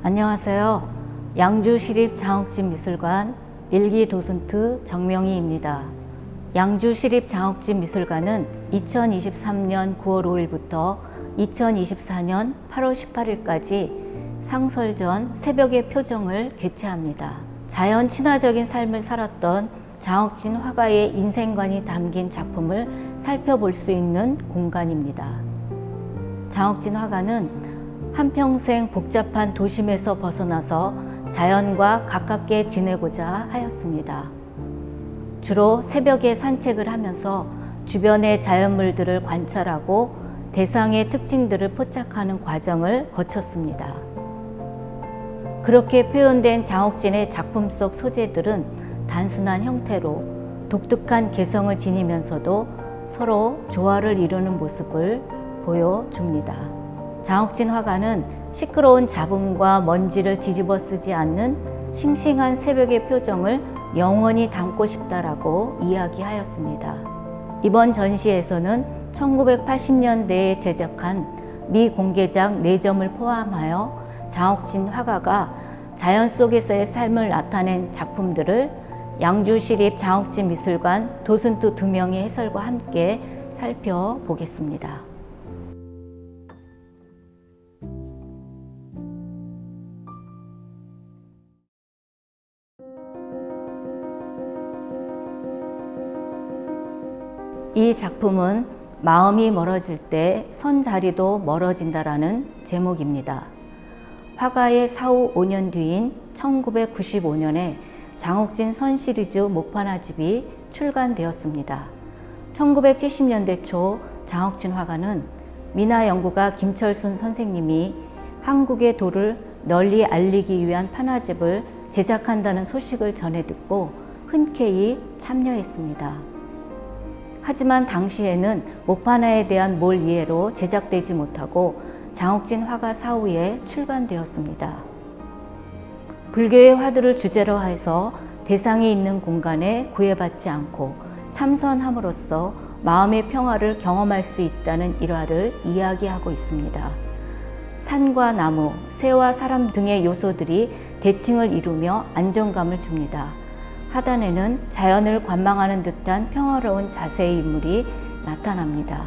안녕하세요. 양주시립장옥진미술관 1기 도슨트 정명희입니다. 양주시립장옥진미술관은 2023년 9월 5일부터 2024년 8월 18일까지 상설전 새벽의 표정을 개최합니다. 자연 친화적인 삶을 살았던 장옥진 화가의 인생관이 담긴 작품을 살펴볼 수 있는 공간입니다. 장옥진 화가는 한평생 복잡한 도심에서 벗어나서 자연과 가깝게 지내고자 하였습니다. 주로 새벽에 산책을 하면서 주변의 자연물들을 관찰하고 대상의 특징들을 포착하는 과정을 거쳤습니다. 그렇게 표현된 장옥진의 작품 속 소재들은 단순한 형태로 독특한 개성을 지니면서도 서로 조화를 이루는 모습을 보여줍니다. 장옥진 화가는 시끄러운 자분과 먼지를 뒤집어 쓰지 않는 싱싱한 새벽의 표정을 영원히 담고 싶다라고 이야기하였습니다. 이번 전시에서는 1980년대에 제작한 미공개작 4점을 포함하여 장옥진 화가가 자연 속에서의 삶을 나타낸 작품들을 양주시립장옥진미술관 도슨트 2명의 해설과 함께 살펴보겠습니다. 이 작품은 마음이 멀어질 때 선자리도 멀어진다라는 제목입니다. 화가의 사후 5년 뒤인 1995년에 장옥진 선 시리즈 목판화집이 출간되었습니다. 1970년대 초 장옥진 화가는 미나 연구가 김철순 선생님이 한국의 도를 널리 알리기 위한 판화집을 제작한다는 소식을 전해 듣고 흔쾌히 참여했습니다. 하지만 당시에는 목판화에 대한 몰 이해로 제작되지 못하고 장옥진 화가 사후에 출간되었습니다. 불교의 화두를 주제로 해서 대상이 있는 공간에 구애받지 않고 참선함으로써 마음의 평화를 경험할 수 있다는 일화를 이야기하고 있습니다. 산과 나무, 새와 사람 등의 요소들이 대칭을 이루며 안정감을 줍니다. 하단에는 자연을 관망하는 듯한 평화로운 자세의 인물이 나타납니다.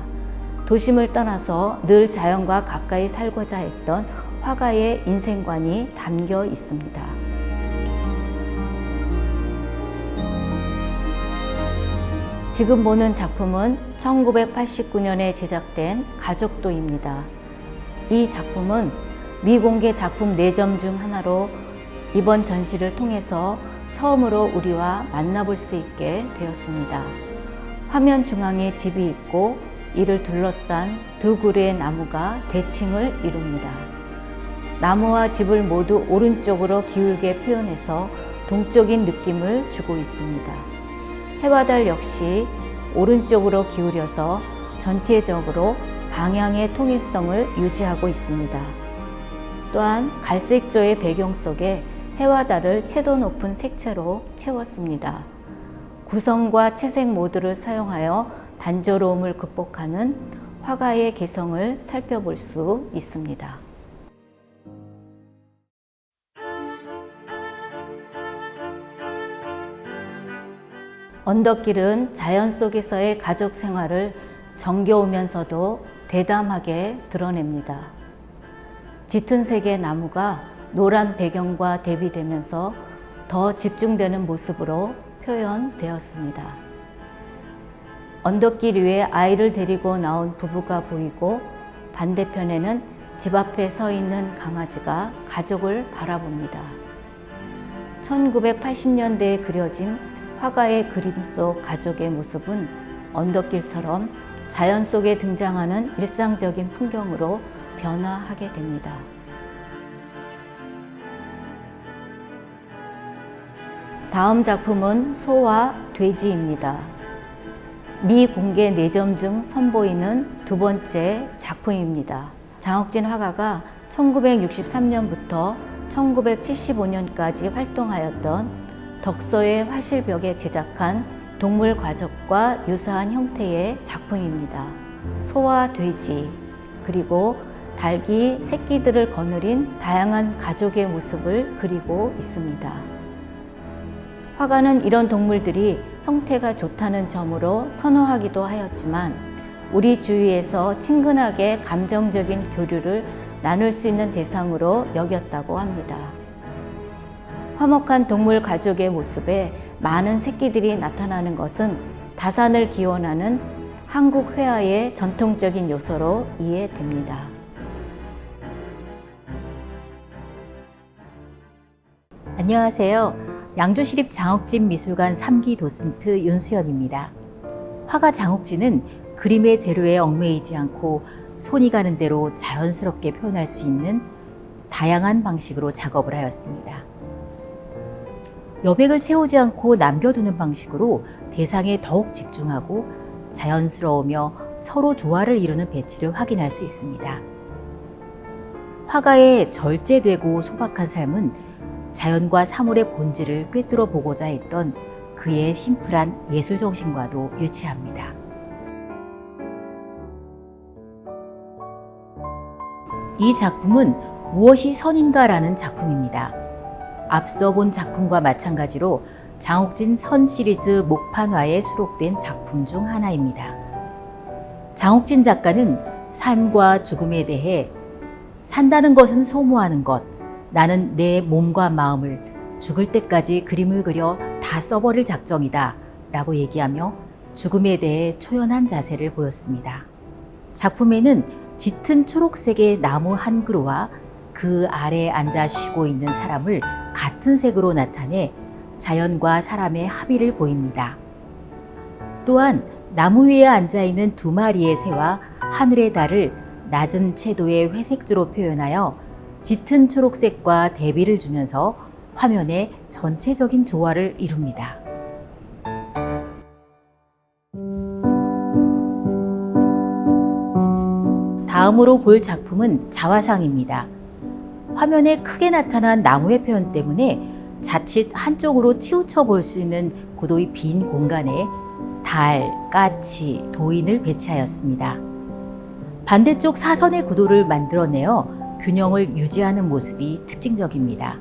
도심을 떠나서 늘 자연과 가까이 살고자 했던 화가의 인생관이 담겨 있습니다. 지금 보는 작품은 1989년에 제작된 가족도입니다. 이 작품은 미공개 작품 4점 중 하나로 이번 전시를 통해서 처음으로 우리와 만나볼 수 있게 되었습니다. 화면 중앙에 집이 있고 이를 둘러싼 2그루의 나무가 대칭을 이룹니다. 나무와 집을 모두 오른쪽으로 기울게 표현해서 동적인 느낌을 주고 있습니다. 해와 달 역시 오른쪽으로 기울여서 전체적으로 방향의 통일성을 유지하고 있습니다. 또한 갈색조의 배경 속에 해와 달을 채도 높은 색채로 채웠습니다. 구성과 채색 모드를 사용하여 단조로움을 극복하는 화가의 개성을 살펴볼 수 있습니다. 언덕길은 자연 속에서의 가족 생활을 정겨우면서도 대담하게 드러냅니다. 짙은 색의 나무가 노란 배경과 대비되면서 더 집중되는 모습으로 표현되었습니다. 언덕길 위에 아이를 데리고 나온 부부가 보이고 반대편에는 집 앞에 서 있는 강아지가 가족을 바라봅니다. 1980년대에 그려진 화가의 그림 속 가족의 모습은 언덕길처럼 자연 속에 등장하는 일상적인 풍경으로 변화하게 됩니다. 다음 작품은 소와 돼지입니다. 미공개 4점 중 선보이는 2번째 작품입니다. 장옥진 화가가 1963년부터 1975년까지 활동하였던 덕서의 화실벽에 제작한 동물 가족과 유사한 형태의 작품입니다. 소와 돼지, 그리고 닭이 새끼들을 거느린 다양한 가족의 모습을 그리고 있습니다. 화가는 이런 동물들이 형태가 좋다는 점으로 선호하기도 하였지만 우리 주위에서 친근하게 감정적인 교류를 나눌 수 있는 대상으로 여겼다고 합니다. 화목한 동물 가족의 모습에 많은 새끼들이 나타나는 것은 다산을 기원하는 한국 회화의 전통적인 요소로 이해됩니다. 안녕하세요. 양주시립 장옥진 미술관 3기 도슨트 윤수연입니다. 화가 장옥진은 그림의 재료에 얽매이지 않고 손이 가는 대로 자연스럽게 표현할 수 있는 다양한 방식으로 작업을 하였습니다. 여백을 채우지 않고 남겨두는 방식으로 대상에 더욱 집중하고 자연스러우며 서로 조화를 이루는 배치를 확인할 수 있습니다. 화가의 절제되고 소박한 삶은 자연과 사물의 본질을 꿰뚫어 보고자 했던 그의 심플한 예술 정신과도 일치합니다. 이 작품은 무엇이 선인가라는 작품입니다. 앞서 본 작품과 마찬가지로 장옥진 선 시리즈 목판화에 수록된 작품 중 하나입니다. 장옥진 작가는 삶과 죽음에 대해 산다는 것은 소모하는 것, 나는 내 몸과 마음을 죽을 때까지 그림을 그려 다 써버릴 작정이다 라고 얘기하며 죽음에 대해 초연한 자세를 보였습니다. 작품에는 짙은 초록색의 나무 한 그루와 그 아래에 앉아 쉬고 있는 사람을 같은 색으로 나타내 자연과 사람의 합의를 보입니다. 또한 나무 위에 앉아있는 두 마리의 새와 하늘의 달을 낮은 채도의 회색조로 표현하여 짙은 초록색과 대비를 주면서 화면의 전체적인 조화를 이룹니다. 다음으로 볼 작품은 자화상입니다. 화면에 크게 나타난 나무의 표현 때문에 자칫 한쪽으로 치우쳐 볼 수 있는 구도의 빈 공간에 달, 까치, 도인을 배치하였습니다. 반대쪽 사선의 구도를 만들어내어 균형을 유지하는 모습이 특징적입니다.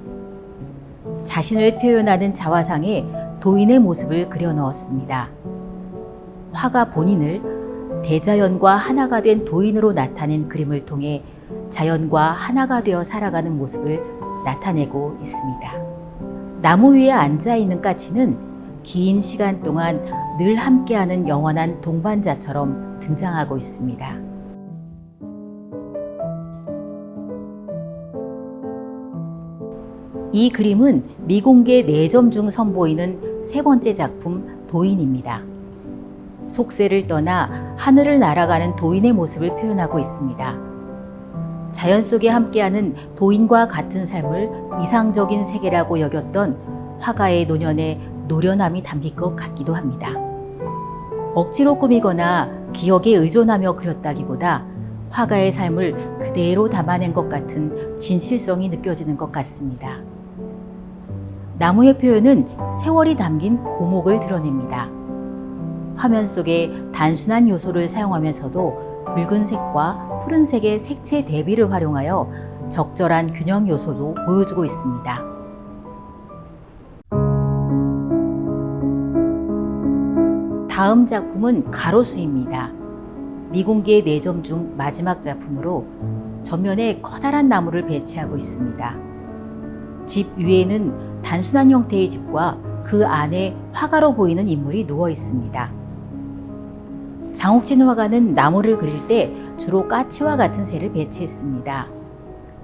자신을 표현하는 자화상에 도인의 모습을 그려 넣었습니다. 화가 본인을 대자연과 하나가 된 도인으로 나타낸 그림을 통해 자연과 하나가 되어 살아가는 모습을 나타내고 있습니다. 나무 위에 앉아있는 까치는 긴 시간 동안 늘 함께하는 영원한 동반자처럼 등장하고 있습니다. 이 그림은 미공개 4점 중 선보이는 세 번째 작품 도인입니다. 속세를 떠나 하늘을 날아가는 도인의 모습을 표현하고 있습니다. 자연 속에 함께하는 도인과 같은 삶을 이상적인 세계라고 여겼던 화가의 노년에 노련함이 담긴 것 같기도 합니다. 억지로 꾸미거나 기억에 의존하며 그렸다기보다 화가의 삶을 그대로 담아낸 것 같은 진실성이 느껴지는 것 같습니다. 나무의 표현은 세월이 담긴 고목을 드러냅니다. 화면 속에 단순한 요소를 사용하면서도 붉은색과 푸른색의 색채 대비를 활용하여 적절한 균형 요소도 보여주고 있습니다. 다음 작품은 가로수입니다. 미공개 4점 중 마지막 작품으로 전면에 커다란 나무를 배치하고 있습니다. 집 위에는 단순한 형태의 집과 그 안에 화가로 보이는 인물이 누워 있습니다. 장옥진 화가는 나무를 그릴 때 주로 까치와 같은 새를 배치했습니다.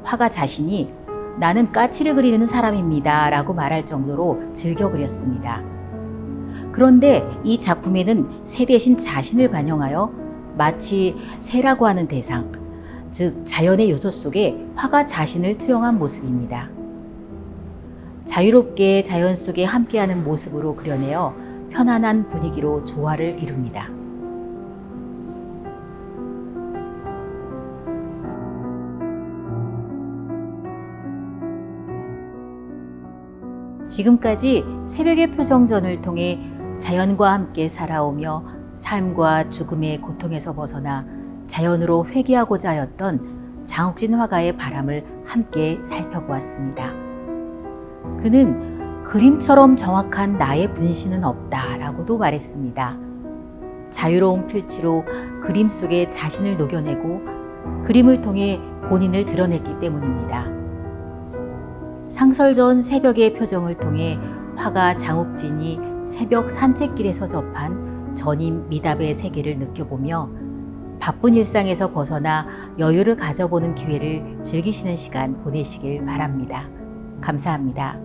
화가 자신이 나는 까치를 그리는 사람입니다 라고 말할 정도로 즐겨 그렸습니다. 그런데 이 작품에는 새 대신 자신을 반영하여 마치 새라고 하는 대상, 즉 자연의 요소 속에 화가 자신을 투영한 모습입니다. 자유롭게 자연 속에 함께하는 모습으로 그려내어 편안한 분위기로 조화를 이룹니다. 지금까지 새벽의 표정전을 통해 자연과 함께 살아오며 삶과 죽음의 고통에서 벗어나 자연으로 회귀하고자 하였던 장욱진 화가의 바람을 함께 살펴보았습니다. 그는 그림처럼 정확한 나의 분신은 없다라고도 말했습니다. 자유로운 필치로 그림 속에 자신을 녹여내고 그림을 통해 본인을 드러냈기 때문입니다. 상설전 새벽의 표정을 통해 화가 장욱진이 새벽 산책길에서 접한 전임 미답의 세계를 느껴보며 바쁜 일상에서 벗어나 여유를 가져보는 기회를 즐기시는 시간 보내시길 바랍니다. 감사합니다.